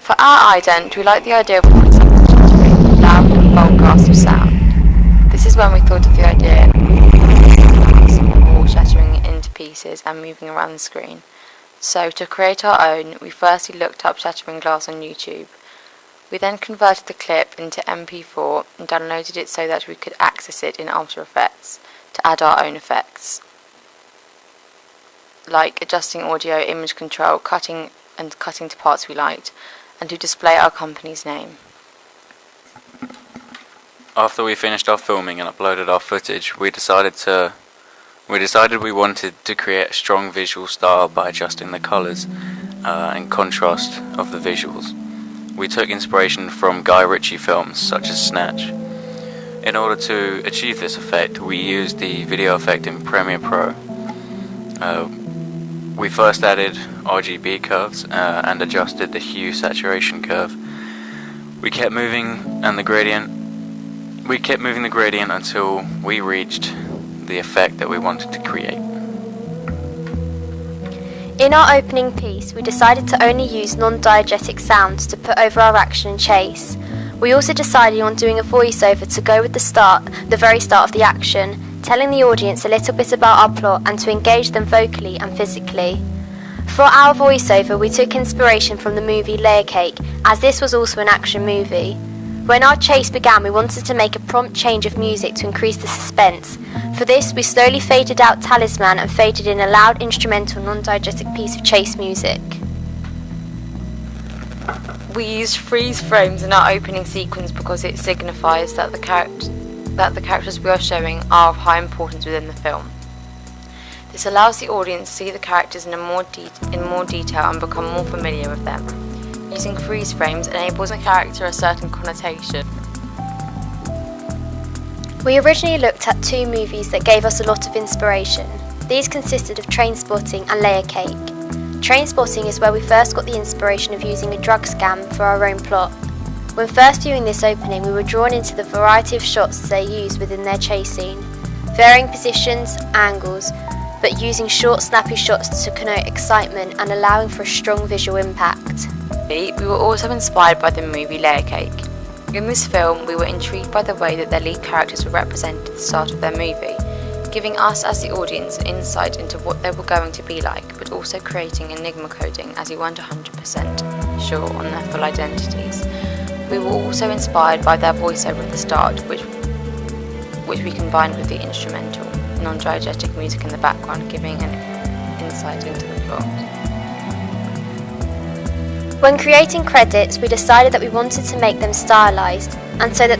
For our ident, we liked the idea of wanting something to be a loud and bold blast of sound. This is when we thought of the idea of wall shattering into pieces and moving around the screen. So, to create our own, we firstly looked up shattering glass on YouTube. We then converted the clip into MP4 and downloaded it so that we could access it in After Effects to add our own effects, like adjusting audio, image control, cutting to parts we liked, and to display our company's name. After we finished our filming and uploaded our footage, we decided we wanted to create a strong visual style by adjusting the colours and contrast of the visuals. We took inspiration from Guy Ritchie films such as Snatch. In order to achieve this effect, we used the video effect in Premiere Pro. We first added RGB curves and adjusted the hue saturation curve. We kept moving the gradient until we reached the effect that we wanted to create. In our opening piece, we decided to only use non-diegetic sounds to put over our action and chase. We also decided on doing a voiceover to go with the very start of the action, telling the audience a little bit about our plot and to engage them vocally and physically. For our voiceover, we took inspiration from the movie Layer Cake, as this was also an action movie. When our chase began, we wanted to make a prompt change of music to increase the suspense. For this, we slowly faded out Talisman and faded in a loud instrumental non-diegetic piece of chase music. We used freeze frames in our opening sequence because it signifies that the characters we are showing are of high importance within the film. This allows the audience to see the characters in more detail and become more familiar with them. Using freeze frames enables a character a certain connotation. We originally looked at two movies that gave us a lot of inspiration. These consisted of Trainspotting and Layer Cake. Trainspotting is where we first got the inspiration of using a drug scam for our own plot. When first viewing this opening, we were drawn into the variety of shots they used within their chase scene, varying positions, angles, but using short, snappy shots to connote excitement and allowing for a strong visual impact. We were also inspired by the movie Layer Cake. In this film, we were intrigued by the way that their lead characters were represented at the start of their movie, giving us as the audience insight into what they were going to be like, but also creating enigma coding as we weren't 100% sure on their full identities. We were also inspired by their voiceover at the start, which we combined with the instrumental, non-diegetic music in the background, giving an insight into the plot. When creating credits, we decided that we wanted to make them stylized, and so that